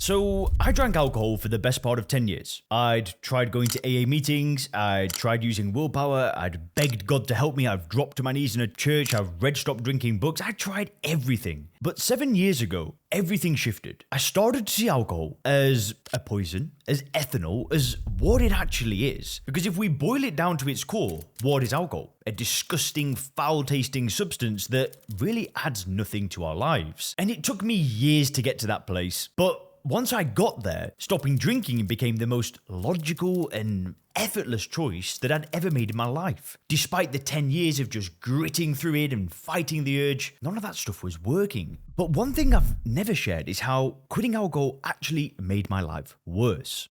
So I drank alcohol for the best part of 10 years. I'd tried going to AA meetings, I'd tried using willpower, I'd begged God to help me, I've dropped to my knees in a church, I've read Stop Drinking books, I tried everything. But 7 years ago, everything shifted. I started to see alcohol as a poison, as ethanol, as what it actually is. Because if we boil it down to its core, what is alcohol? A disgusting, foul-tasting substance that really adds nothing to our lives. And it took me years to get to that place, but once I got there, stopping drinking became the most logical and effortless choice that I'd ever made in my life. Despite the 10 years of just gritting through it and fighting the urge, none of that stuff was working. But one thing I've never shared is how quitting alcohol actually made my life worse.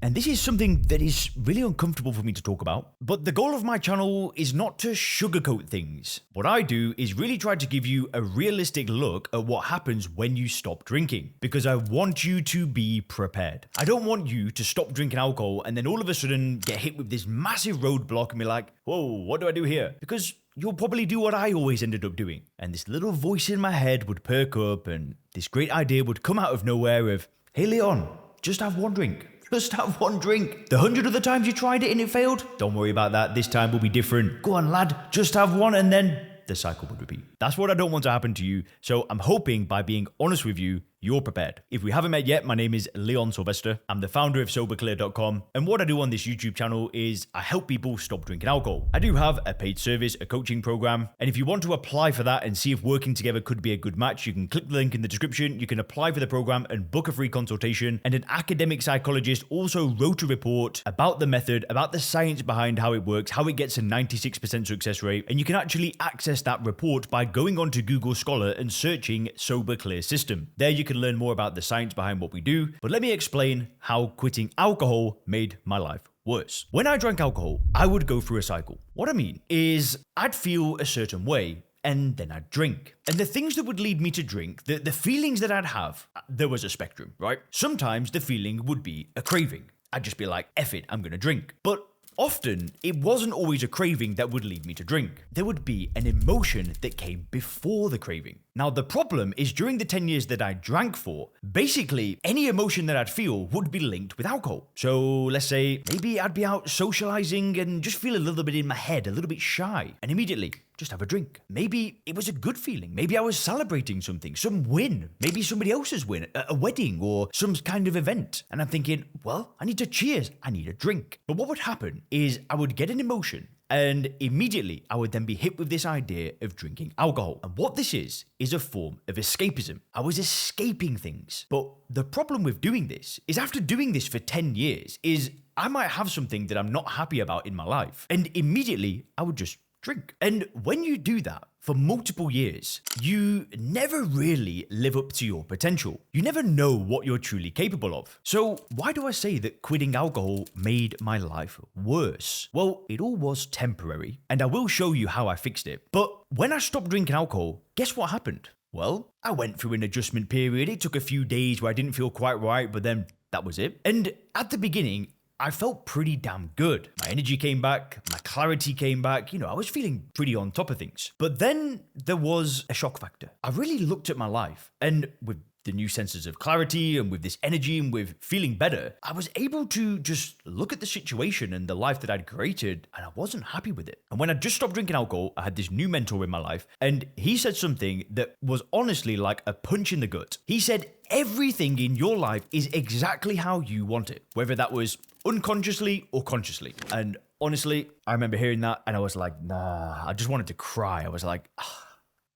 And this is something that is really uncomfortable for me to talk about, but the goal of my channel is not to sugarcoat things. What I do is really try to give you a realistic look at what happens when you stop drinking, because I want you to be prepared. I don't want you to stop drinking alcohol and then all of a sudden get hit with this massive roadblock and be like, whoa, what do I do here? Because you'll probably do what I always ended up doing. And this little voice in my head would perk up and this great idea would come out of nowhere of, hey Leon, just have one drink. Just have one drink. The 100 other times you tried it and it failed? Don't worry about that. This time will be different. Go on, lad. Just have one and then the cycle would repeat. That's what I don't want to happen to you. So I'm hoping by being honest with you, you're prepared. If we haven't met yet, my name is Leon Sylvester. I'm the founder of SoberClear.com. And what I do on this YouTube channel is I help people stop drinking alcohol. I do have a paid service, a coaching program. And if you want to apply for that and see if working together could be a good match, you can click the link in the description. You can apply for the program and book a free consultation. And an academic psychologist also wrote a report about the method, about the science behind how it works, how it gets a 96% success rate. And you can actually access that report by going onto Google Scholar and searching Sober Clear System. There you can learn more about the science behind what we do, but let me explain how quitting alcohol made my life worse. When I drank alcohol, I would go through a cycle. What I mean is I'd feel a certain way and then I'd drink. And the things that would lead me to drink, the feelings that I'd have, there was a spectrum, right? Sometimes the feeling would be a craving. I'd just be like, F it, I'm gonna drink. But often, it wasn't always a craving that would lead me to drink. There would be an emotion that came before the craving. Now, the problem is during the 10 years that I drank for, basically any emotion that I'd feel would be linked with alcohol. So let's say maybe I'd be out socializing and just feel a little bit in my head, a little bit shy, and immediately just have a drink. Maybe it was a good feeling. Maybe I was celebrating something, some win, maybe somebody else's win, a wedding or some kind of event. And I'm thinking, well, I need to cheers, I need a drink. But what would happen is I would get an emotion and immediately I would then be hit with this idea of drinking alcohol. And what this is a form of escapism. I was escaping things. But the problem with doing this is after doing this for 10 years is I might have something that I'm not happy about in my life. And immediately I would just drink. And when you do that for multiple years, you never really live up to your potential. You never know what you're truly capable of. So why do I say that quitting alcohol made my life worse? Well, it all was temporary, and I will show you how I fixed it. But when I stopped drinking alcohol, guess what happened? Well, I went through an adjustment period. It took a few days where I didn't feel quite right, but then that was it. And at the beginning, I felt pretty damn good. My energy came back, my clarity came back, I was feeling pretty on top of things. But then there was a shock factor. I really looked at my life, and with the new senses of clarity and with this energy and with feeling better, I was able to just look at the situation and the life that I'd created, and I wasn't happy with it. And when I just stopped drinking alcohol, I had this new mentor in my life, and he said something that was honestly like a punch in the gut. He said, everything in your life is exactly how you want it, whether that was unconsciously or consciously. And honestly, I remember hearing that and I was like, nah, I just wanted to cry. I was like, ah.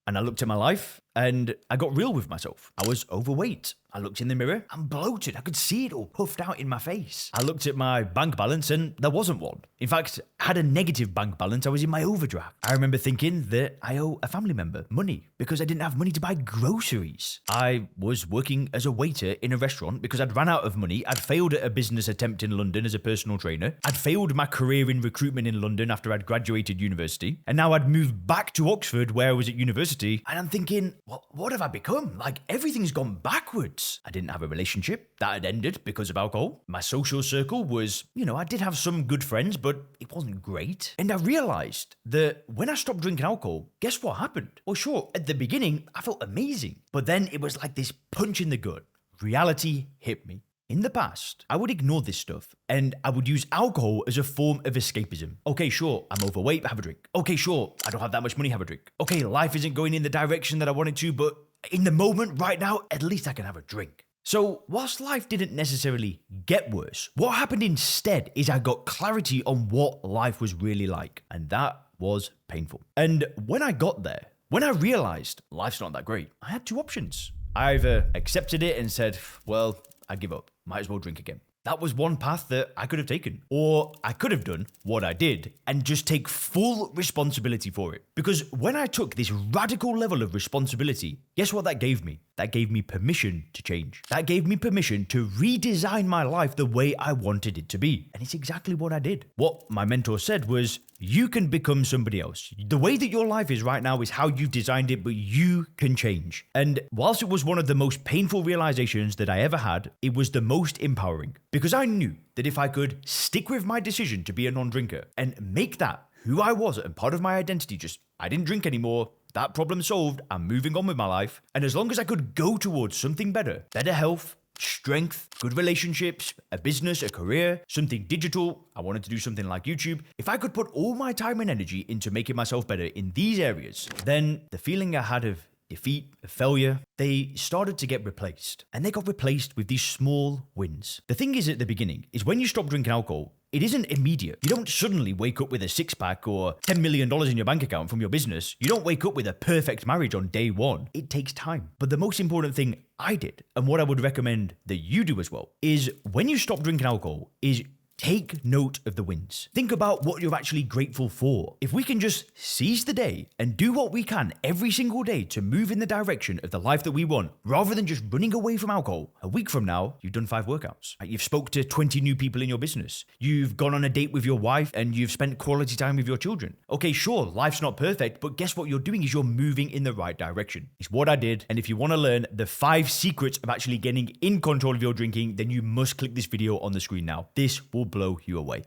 And I looked at my life and I got real with myself. I was overweight. I looked in the mirror, I'm bloated. I could see it all puffed out in my face. I looked at my bank balance and there wasn't one. In fact, I had a negative bank balance. I was in my overdraft. I remember thinking that I owe a family member money because I didn't have money to buy groceries. I was working as a waiter in a restaurant because I'd ran out of money. I'd failed at a business attempt in London as a personal trainer. I'd failed my career in recruitment in London after I'd graduated university. And now I'd moved back to Oxford where I was at university. And I'm thinking, what have I become? Like everything's gone backwards. I didn't have a relationship. That had ended because of alcohol. My social circle was, I did have some good friends, but it wasn't great. And I realized that when I stopped drinking alcohol, guess what happened? Well, sure, at the beginning, I felt amazing. But then it was like this punch in the gut. reality hit me. In the past, I would ignore this stuff and I would use alcohol as a form of escapism. Okay, sure, I'm overweight, have a drink. Okay, sure, I don't have that much money, have a drink. Okay, life isn't going in the direction that I wanted to, but in the moment, right now, at least I can have a drink. So, whilst life didn't necessarily get worse, what happened instead is I got clarity on what life was really like, and that was painful. And when I got there, when I realized life's not that great, I had two options. I either accepted it and said, well, I give up. Might as well drink again. That was one path that I could have taken. Or I could have done what I did and just take full responsibility for it. Because when I took this radical level of responsibility, guess what that gave me? That gave me permission to change. That gave me permission to redesign my life the way I wanted it to be. And it's exactly what I did. What my mentor said was, you can become somebody else. The way that your life is right now is how you've designed it, but you can change. And whilst it was one of the most painful realizations that I ever had, it was the most empowering. Because I knew that if I could stick with my decision to be a non-drinker and make that who I was and part of my identity, just I didn't drink anymore, that problem solved, I'm moving on with my life. And as long as I could go towards something better health, strength, good relationships, a business, a career, something digital, I wanted to do something like YouTube. If I could put all my time and energy into making myself better in these areas, then the feeling I had of defeat, of failure, they started to get replaced. And they got replaced with these small wins. The thing is at the beginning, is when you stop drinking alcohol, it isn't immediate. You don't suddenly wake up with a six-pack or $10 million in your bank account from your business. You don't wake up with a perfect marriage on day one. It takes time. But the most important thing I did, and what I would recommend that you do as well, is when you stop drinking alcohol, is take note of the wins. Think about what you're actually grateful for. If we can just seize the day and do what we can every single day to move in the direction of the life that we want, rather than just running away from alcohol, a week from now, you've done 5 workouts. You've spoke to 20 new people in your business. You've gone on a date with your wife and you've spent quality time with your children. Okay, sure, life's not perfect, but guess what you're doing is you're moving in the right direction. It's what I did. And if you want to learn the 5 secrets of actually getting in control of your drinking, then you must click this video on the screen now. This will blow you away.